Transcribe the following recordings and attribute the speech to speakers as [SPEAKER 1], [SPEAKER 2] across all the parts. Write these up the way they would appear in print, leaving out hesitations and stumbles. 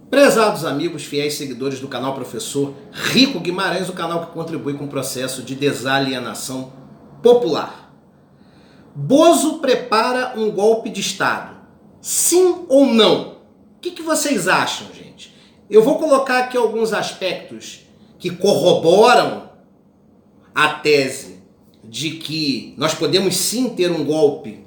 [SPEAKER 1] Prezados amigos, fiéis seguidores do canal Professor Rico Guimarães, o canal que contribui com o processo de desalienação popular. Bozo prepara um golpe de Estado. Sim ou não? O que vocês acham, gente? Eu vou colocar aqui alguns aspectos que corroboram a tese de que nós podemos sim ter um golpe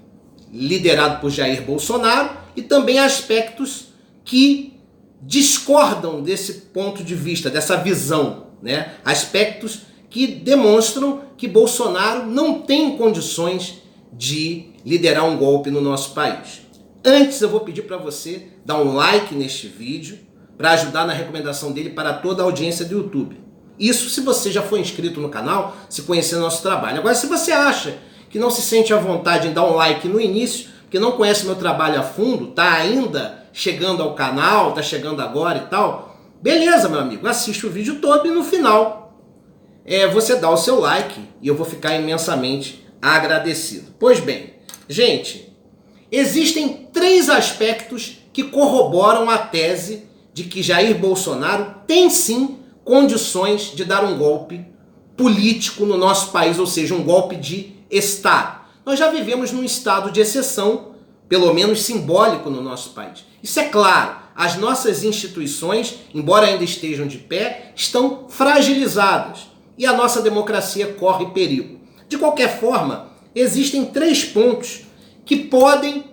[SPEAKER 1] liderado por Jair Bolsonaro e também aspectos que discordam desse ponto de vista, dessa visão, né? Aspectos que demonstram que Bolsonaro não tem condições de liderar um golpe no nosso país. Antes eu vou pedir para você dar um like neste vídeo para ajudar na recomendação dele para toda a audiência do YouTube. Isso se você já foi inscrito no canal, se conhecer nosso trabalho. Agora, se você acha que não se sente à vontade em dar um like no início, porque não conhece meu trabalho a fundo, tá ainda chegando ao canal, tá chegando agora e tal, beleza, meu amigo, assiste o vídeo todo e no final você dá o seu like e eu vou ficar imensamente agradecido. Pois bem, gente, existem 3 aspectos que corroboram a tese de que Jair Bolsonaro tem sim condições de dar um golpe político no nosso país, ou seja, um golpe de Estado. Nós já vivemos num estado de exceção, pelo menos simbólico no nosso país. Isso é claro, as nossas instituições, embora ainda estejam de pé, estão fragilizadas e a nossa democracia corre perigo. De qualquer forma, existem 3 pontos que podem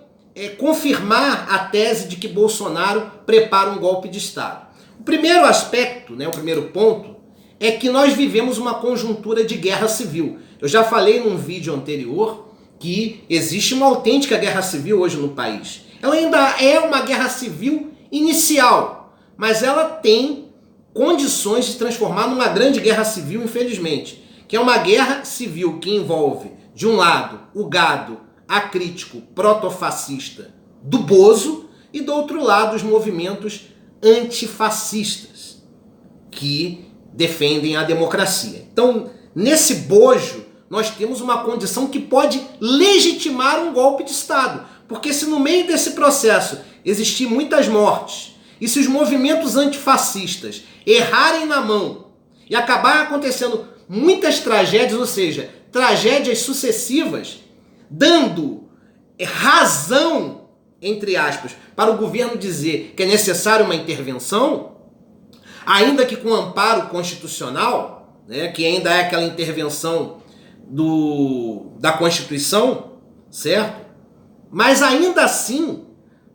[SPEAKER 1] confirmar a tese de que Bolsonaro prepara um golpe de Estado. O primeiro aspecto, o primeiro ponto, é que nós vivemos uma conjuntura de guerra civil. Eu já falei num vídeo anterior que existe uma autêntica guerra civil hoje no país. Ela ainda é uma guerra civil inicial, mas ela tem condições de se transformar numa grande guerra civil, infelizmente, que é uma guerra civil que envolve, de um lado, o gado acrítico protofascista do Bozo e, do outro lado, os movimentos antifascistas que defendem a democracia. Então, nesse bojo, nós temos uma condição que pode legitimar um golpe de Estado. Porque se no meio desse processo existir muitas mortes, e se os movimentos antifascistas errarem na mão e acabar acontecendo muitas tragédias, ou seja, tragédias sucessivas, dando razão, entre aspas, para o governo dizer que é necessária uma intervenção, ainda que com amparo constitucional, que ainda é aquela intervenção da Constituição, certo? Mas ainda assim,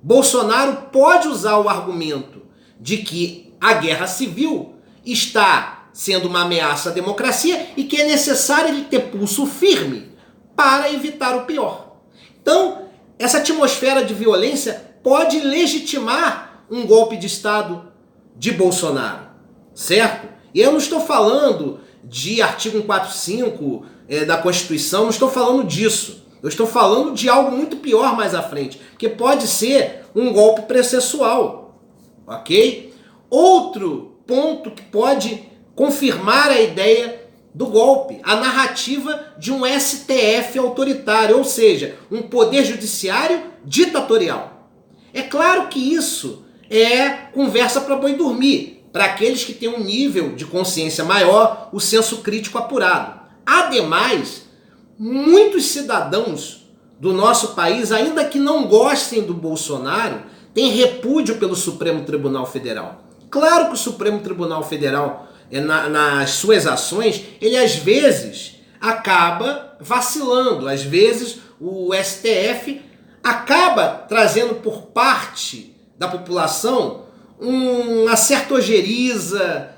[SPEAKER 1] Bolsonaro pode usar o argumento de que a guerra civil está sendo uma ameaça à democracia e que é necessário ele ter pulso firme para evitar o pior. Então, essa atmosfera de violência pode legitimar um golpe de Estado de Bolsonaro, certo? E eu não estou falando de artigo 145 da Constituição, não estou falando disso. Eu estou falando de algo muito pior mais à frente, que pode ser um golpe processual, ok? Outro ponto que pode confirmar a ideia do golpe, a narrativa de um STF autoritário, ou seja, um poder judiciário ditatorial. É claro que isso é conversa para boi dormir, para aqueles que têm um nível de consciência maior, o senso crítico apurado. Ademais, muitos cidadãos do nosso país, ainda que não gostem do Bolsonaro, têm repúdio pelo Supremo Tribunal Federal. Claro que o Supremo Tribunal Federal, nas suas ações, ele às vezes acaba vacilando, às vezes o STF acaba trazendo por parte da população uma certa ojeriza,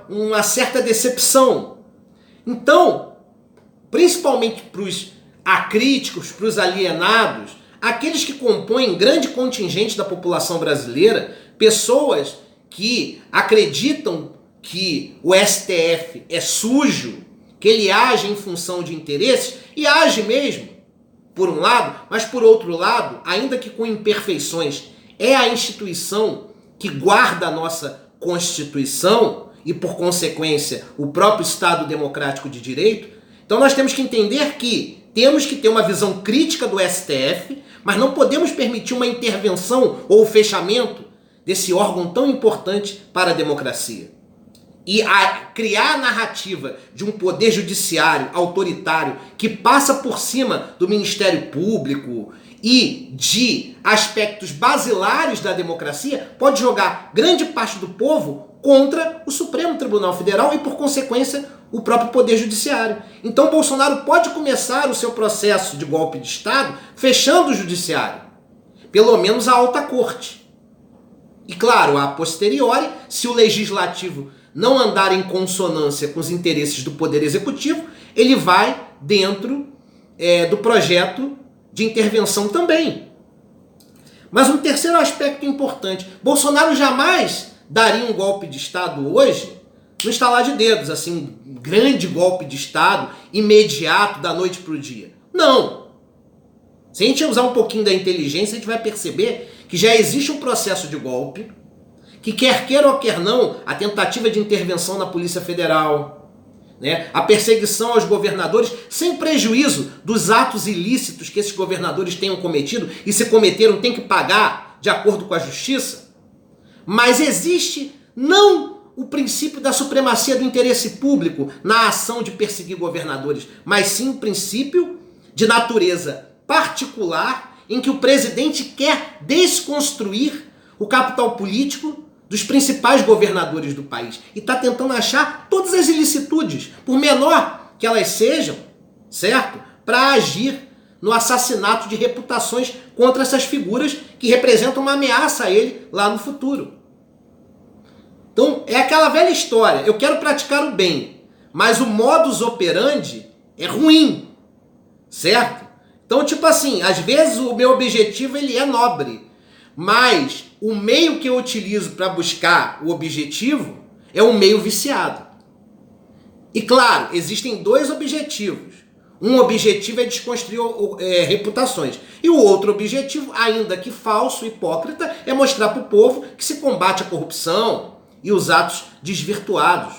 [SPEAKER 1] uma certa decepção. Então, principalmente para os acríticos, para os alienados, aqueles que compõem grande contingente da população brasileira, pessoas que acreditam que o STF é sujo, que ele age em função de interesses, e age mesmo, por um lado, mas por outro lado, ainda que com imperfeições, é a instituição que guarda a nossa Constituição e, por consequência, o próprio Estado Democrático de Direito. Então nós temos que entender que temos que ter uma visão crítica do STF, mas não podemos permitir uma intervenção ou o fechamento desse órgão tão importante para a democracia. E criar a narrativa de um poder judiciário autoritário que passa por cima do Ministério Público e de aspectos basilares da democracia pode jogar grande parte do povo contra o Supremo Tribunal Federal e, por consequência, o próprio Poder Judiciário. Então Bolsonaro pode começar o seu processo de golpe de Estado fechando o Judiciário, pelo menos a alta corte. E claro, a posteriori, se o Legislativo não andar em consonância com os interesses do Poder Executivo, ele vai dentro do projeto de intervenção também. Mas um terceiro aspecto importante, Bolsonaro jamais daria um golpe de Estado hoje no estalar de dedos, assim, um grande golpe de Estado imediato da noite para o dia. Não. Se a gente usar um pouquinho da inteligência, a gente vai perceber que já existe um processo de golpe, que quer queira ou quer não, a tentativa de intervenção na Polícia Federal, né, a perseguição aos governadores, sem prejuízo dos atos ilícitos que esses governadores tenham cometido, e se cometeram tem que pagar de acordo com a justiça. Mas existe não o princípio da supremacia do interesse público na ação de perseguir governadores, mas sim o princípio de natureza particular em que o presidente quer desconstruir o capital político dos principais governadores do país e está tentando achar todas as ilicitudes, por menor que elas sejam, certo? Para agir no assassinato de reputações contra essas figuras que representam uma ameaça a ele lá no futuro. Então, é aquela velha história, eu quero praticar o bem, mas o modus operandi é ruim, certo? Então, tipo assim, às vezes o meu objetivo ele é nobre, mas o meio que eu utilizo para buscar o objetivo é um meio viciado. E claro, existem dois objetivos. Um objetivo é desconstruir reputações. E o outro objetivo, ainda que falso, hipócrita, é mostrar para o povo que se combate a corrupção e os atos desvirtuados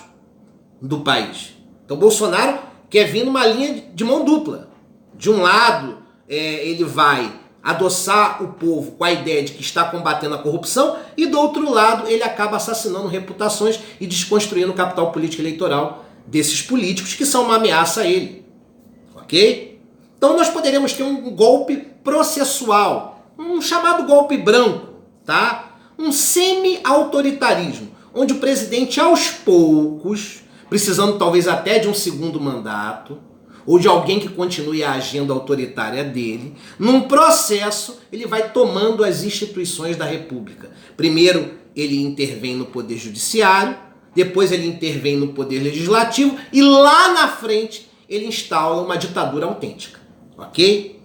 [SPEAKER 1] do país. Então Bolsonaro quer vir numa linha de mão dupla. De um lado, ele vai adoçar o povo com a ideia de que está combatendo a corrupção, e do outro lado ele acaba assassinando reputações e desconstruindo o capital político eleitoral desses políticos que são uma ameaça a ele. Ok? Então nós poderíamos ter um golpe processual, um chamado golpe branco, tá? Um semi-autoritarismo, onde o presidente aos poucos, precisando talvez até de um segundo mandato, ou de alguém que continue a agenda autoritária dele, num processo ele vai tomando as instituições da República. Primeiro ele intervém no Poder Judiciário, depois ele intervém no Poder Legislativo e lá na frente ele instala uma ditadura autêntica. Ok?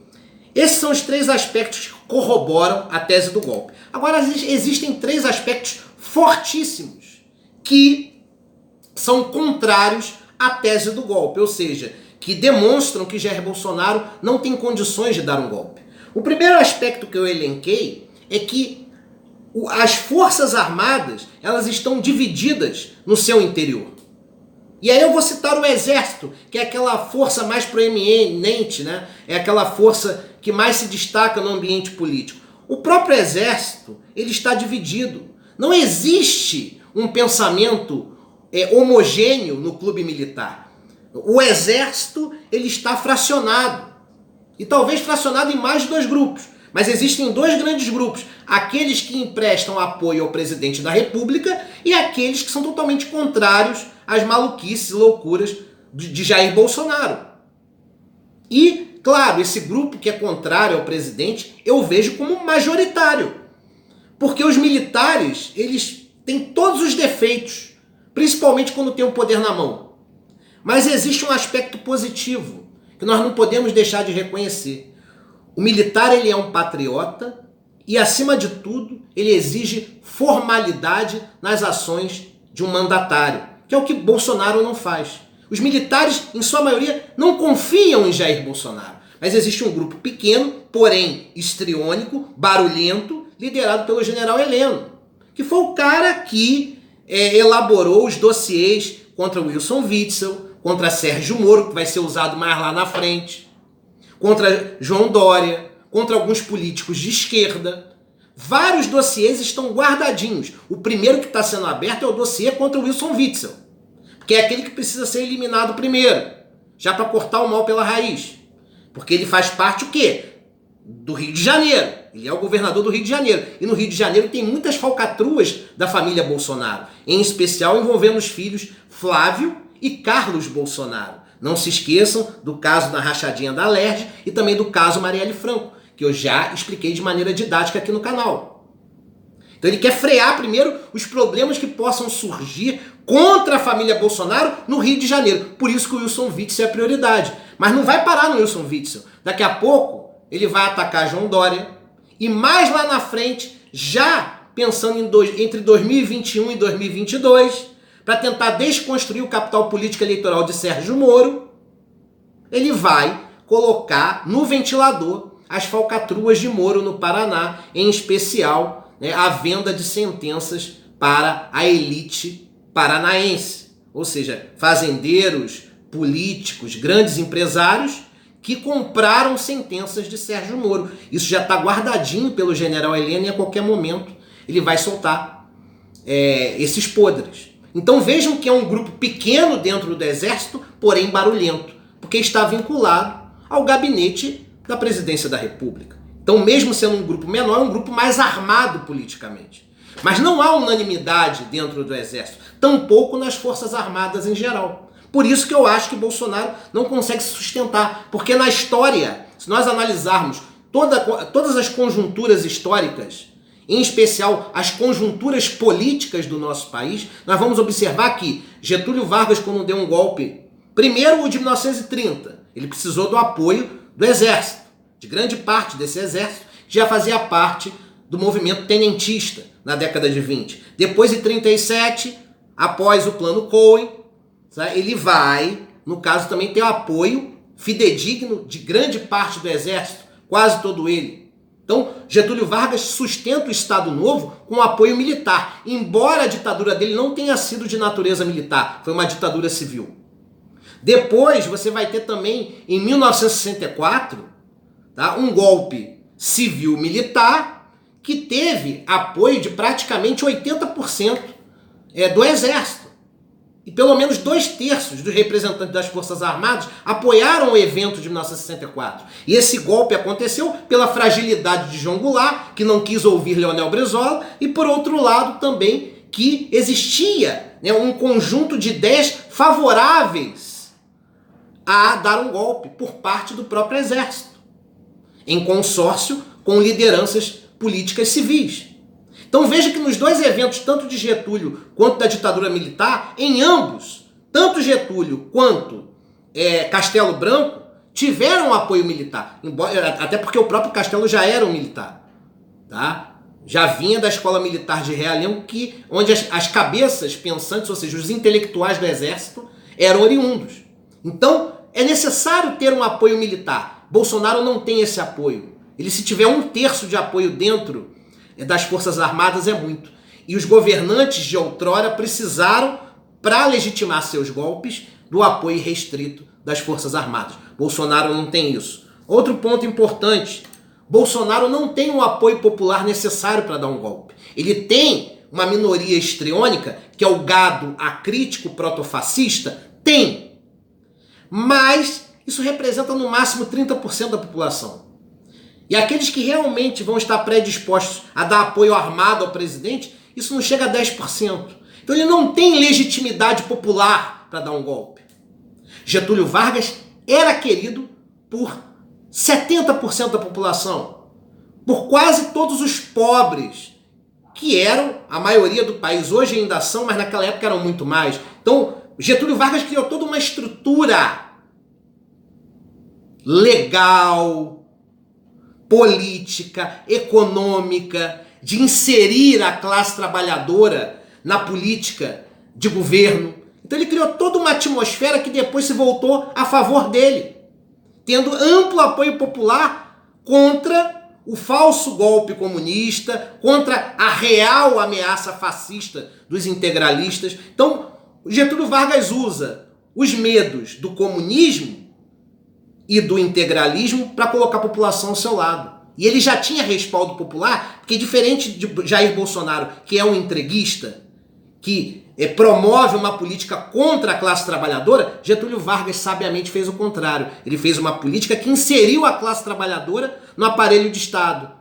[SPEAKER 1] Esses são os três aspectos que corroboram a tese do golpe. Agora existem três aspectos fortíssimos que são contrários à tese do golpe, ou seja, que demonstram que Jair Bolsonaro não tem condições de dar um golpe. O primeiro aspecto que eu elenquei é que as Forças Armadas elas estão divididas no seu interior. E aí eu vou citar o Exército, que é aquela força mais proeminente, né? É aquela força que mais se destaca no ambiente político. O próprio Exército ele está dividido. Não existe um pensamento homogêneo no clube militar. O Exército ele está fracionado. E talvez fracionado em mais de dois grupos. Mas existem dois grandes grupos. Aqueles que emprestam apoio ao presidente da República e aqueles que são totalmente contrários às maluquices e loucuras de Jair Bolsonaro. E, claro, esse grupo que é contrário ao presidente eu vejo como majoritário. Porque os militares, eles têm todos os defeitos, principalmente quando tem o poder na mão. Mas existe um aspecto positivo que nós não podemos deixar de reconhecer. O militar ele é um patriota e, acima de tudo, ele exige formalidade nas ações de um mandatário, que é o que Bolsonaro não faz. Os militares, em sua maioria, não confiam em Jair Bolsonaro. Mas existe um grupo pequeno, porém histriônico, barulhento, liderado pelo general Heleno, que foi o cara que elaborou os dossiês contra Wilson Witzel, contra Sérgio Moro, que vai ser usado mais lá na frente, contra João Dória, contra alguns políticos de esquerda, vários dossiês estão guardadinhos. O primeiro que está sendo aberto é o dossiê contra o Wilson Witzel, que é aquele que precisa ser eliminado primeiro, já para cortar o mal pela raiz. Porque ele faz parte o quê? Do Rio de Janeiro. Ele é o governador do Rio de Janeiro. E no Rio de Janeiro tem muitas falcatruas da família Bolsonaro, em especial envolvendo os filhos Flávio e Carlos Bolsonaro. Não se esqueçam do caso da rachadinha da Alerj e também do caso Marielle Franco, que eu já expliquei de maneira didática aqui no canal. Então ele quer frear primeiro os problemas que possam surgir contra a família Bolsonaro no Rio de Janeiro. Por isso que o Wilson Witzel é a prioridade. Mas não vai parar no Wilson Witzel. Daqui a pouco ele vai atacar João Dória e mais lá na frente, já pensando entre 2021 e 2022, para tentar desconstruir o capital político eleitoral de Sérgio Moro, ele vai colocar no ventilador as falcatruas de Moro no Paraná, em especial, né, a venda de sentenças para a elite paranaense, ou seja, fazendeiros, políticos, grandes empresários que compraram sentenças de Sérgio Moro. Isso já está guardadinho pelo general Heleno e a qualquer momento ele vai soltar esses podres. Então vejam que é um grupo pequeno dentro do Exército, porém barulhento, porque está vinculado ao gabinete da Presidência da República. Então, mesmo sendo um grupo menor, é um grupo mais armado politicamente. Mas não há unanimidade dentro do Exército, tampouco nas Forças Armadas em geral. Por isso que eu acho que Bolsonaro não consegue se sustentar, porque na história, se nós analisarmos todas as conjunturas históricas, em especial as conjunturas políticas do nosso país, nós vamos observar que Getúlio Vargas, quando deu um golpe, primeiro o de 1930, ele precisou do apoio do Exército, de grande parte desse Exército, que já fazia parte do movimento tenentista na década de 20. Depois, em 37, após o Plano Cohen, ele vai, no caso, também ter o apoio fidedigno de grande parte do Exército, quase todo ele. Então, Getúlio Vargas sustenta o Estado Novo com apoio militar, embora a ditadura dele não tenha sido de natureza militar, foi uma ditadura civil. Depois, você vai ter também, em 1964, um golpe civil-militar que teve apoio de praticamente 80% do Exército. E pelo menos 2/3 dos representantes das Forças Armadas apoiaram o evento de 1964. E esse golpe aconteceu pela fragilidade de João Goulart, que não quis ouvir Leonel Brizola, e por outro lado também que existia um conjunto de ideias favoráveis a dar um golpe por parte do próprio Exército, em consórcio com lideranças políticas civis. Então veja que nos dois eventos, tanto de Getúlio quanto da ditadura militar, em ambos, tanto Getúlio quanto Castelo Branco, tiveram apoio militar. Até porque o próprio Castelo já era um militar. Tá? Já vinha da escola militar de Realengo, onde as cabeças pensantes, ou seja, os intelectuais do Exército, eram oriundos. Então é necessário ter um apoio militar. Bolsonaro não tem esse apoio. Ele, se tiver 1/3 de apoio dentro das Forças Armadas, é muito. E os governantes de outrora precisaram, para legitimar seus golpes, do apoio restrito das Forças Armadas. Bolsonaro não tem isso. Outro ponto importante, Bolsonaro não tem o apoio popular necessário para dar um golpe. Ele tem uma minoria histriônica, que é o gado acrítico protofascista, tem. Mas isso representa no máximo 30% da população. E aqueles que realmente vão estar predispostos a dar apoio armado ao presidente, isso não chega a 10%. Então ele não tem legitimidade popular para dar um golpe. Getúlio Vargas era querido por 70% da população, por quase todos os pobres, que eram a maioria do país. Hoje ainda são, mas naquela época eram muito mais. Então Getúlio Vargas criou toda uma estrutura legal, política, econômica, de inserir a classe trabalhadora na política de governo. Então ele criou toda uma atmosfera que depois se voltou a favor dele, tendo amplo apoio popular contra o falso golpe comunista, contra a real ameaça fascista dos integralistas. Então Getúlio Vargas usa os medos do comunismo e do integralismo para colocar a população ao seu lado. e ele já tinha respaldo popular, porque diferente de Jair Bolsonaro, que é um entreguista, que promove uma política contra a classe trabalhadora, Getúlio Vargas sabiamente fez o contrário. Ele fez uma política que inseriu a classe trabalhadora no aparelho de Estado,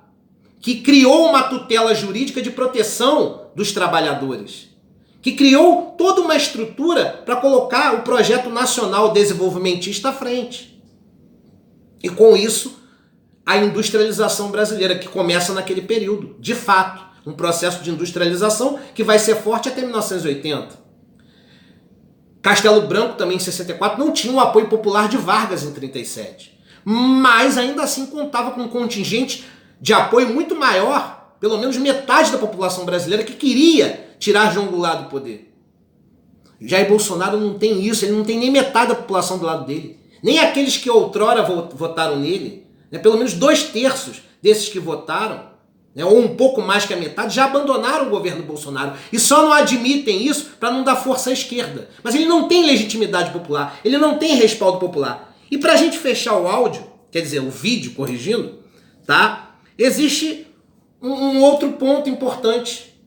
[SPEAKER 1] que criou uma tutela jurídica de proteção dos trabalhadores, que criou toda uma estrutura para colocar o projeto nacional desenvolvimentista à frente. E com isso, a industrialização brasileira, que começa naquele período, de fato. Um processo de industrialização que vai ser forte até 1980. Castelo Branco, também em 64, não tinha o apoio popular de Vargas em 37. Mas ainda assim contava com um contingente de apoio muito maior, pelo menos metade da população brasileira, que queria tirar João Goulart do poder. Jair Bolsonaro não tem isso, ele não tem nem metade da população do lado dele. Nem aqueles que outrora votaram nele, né, pelo menos 2/3 desses que votaram, ou um pouco mais que a metade, já abandonaram o governo Bolsonaro e só não admitem isso para não dar força à esquerda. Mas ele não tem legitimidade popular, ele não tem respaldo popular. E para a gente fechar o áudio, quer dizer, o vídeo, corrigindo, tá? Existe um outro ponto importante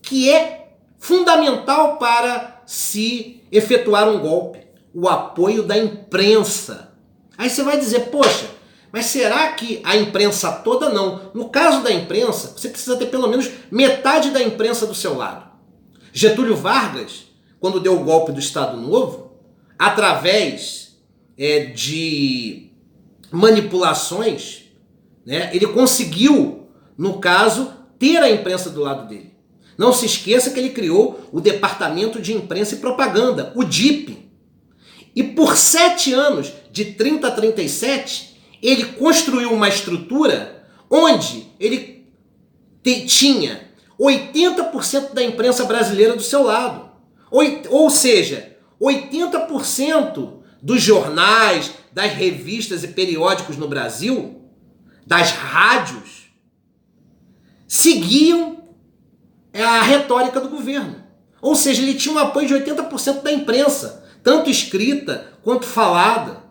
[SPEAKER 1] que é fundamental para se efetuar um golpe: o apoio da imprensa. Aí você vai dizer, poxa, mas será que a imprensa toda não? No caso da imprensa, você precisa ter pelo menos metade da imprensa do seu lado. Getúlio Vargas, quando deu o golpe do Estado Novo, através de manipulações, né, ele conseguiu, no caso, ter a imprensa do lado dele. Não se esqueça que ele criou o Departamento de Imprensa e Propaganda, o DIP. E por 7 anos, de 30 a 37, ele construiu uma estrutura onde ele tinha 80% da imprensa brasileira do seu lado. Ou seja, 80% dos jornais, das revistas e periódicos no Brasil, das rádios, seguiam a retórica do governo. Ou seja, ele tinha um apoio de 80% da imprensa, tanto escrita quanto falada.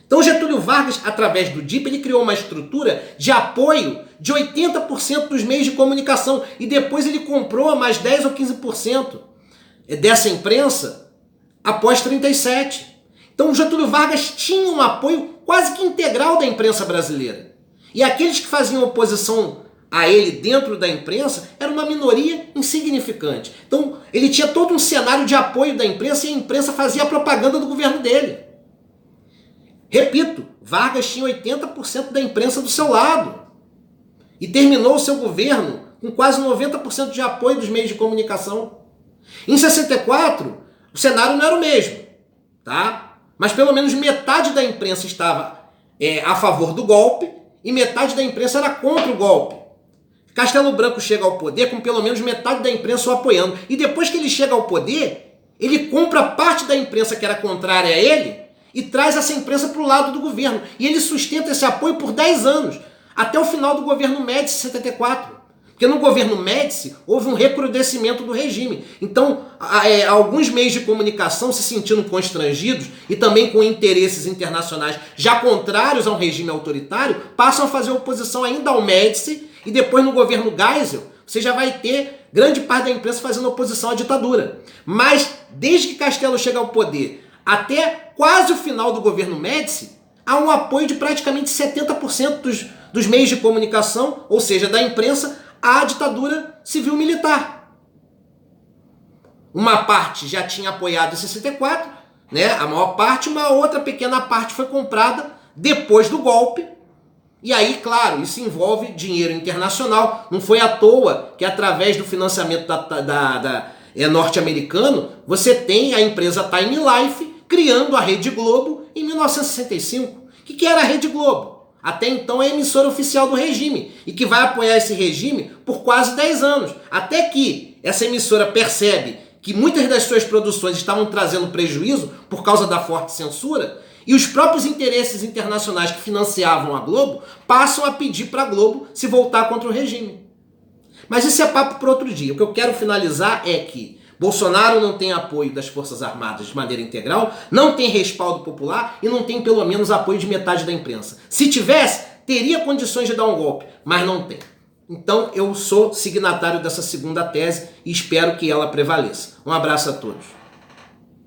[SPEAKER 1] Então Getúlio Vargas, através do DIP, ele criou uma estrutura de apoio de 80% dos meios de comunicação e depois ele comprou mais 10 ou 15% dessa imprensa após 37. Então Getúlio Vargas tinha um apoio quase que integral da imprensa brasileira. E aqueles que faziam oposição a ele dentro da imprensa era uma minoria insignificante. Então ele tinha todo um cenário de apoio da imprensa e a imprensa fazia a propaganda do governo dele. Repito, Vargas tinha 80% da imprensa do seu lado e terminou o seu governo com quase 90% de apoio dos meios de comunicação. Em 64, o cenário não era o mesmo, tá? Mas pelo menos metade da imprensa estava a favor do golpe e metade da imprensa era contra o golpe. Castelo Branco chega ao poder com pelo menos metade da imprensa o apoiando. E depois que ele chega ao poder, ele compra parte da imprensa que era contrária a ele e traz essa imprensa para o lado do governo. E ele sustenta esse apoio por 10 anos, até o final do governo Médici, 74. Porque no governo Médici houve um recrudescimento do regime. Então, alguns meios de comunicação se sentindo constrangidos e também com interesses internacionais já contrários a um regime autoritário, passam a fazer oposição ainda ao Médici e depois no governo Geisel você já vai ter grande parte da imprensa fazendo oposição à ditadura. Mas desde que Castelo chega ao poder até quase o final do governo Médici, há um apoio de praticamente 70% dos meios de comunicação, ou seja, da imprensa, à ditadura civil-militar. Uma parte já tinha apoiado em 64, né? A maior parte, uma outra pequena parte foi comprada depois do golpe. E aí, claro, isso envolve dinheiro internacional. Não foi à toa que através do financiamento norte-americano, você tem a empresa Time Life criando a Rede Globo em 1965. O que era a Rede Globo? Até então é a emissora oficial do regime e que vai apoiar esse regime por quase 10 anos. Até que essa emissora percebe que muitas das suas produções estavam trazendo prejuízo por causa da forte censura e os próprios interesses internacionais que financiavam a Globo passam a pedir para a Globo se voltar contra o regime. Mas isso é papo para outro dia. O que eu quero finalizar é que Bolsonaro não tem apoio das Forças Armadas de maneira integral, não tem respaldo popular e não tem pelo menos apoio de metade da imprensa. Se tivesse, teria condições de dar um golpe, mas não tem. Então eu sou signatário dessa segunda tese e espero que ela prevaleça. Um abraço a todos.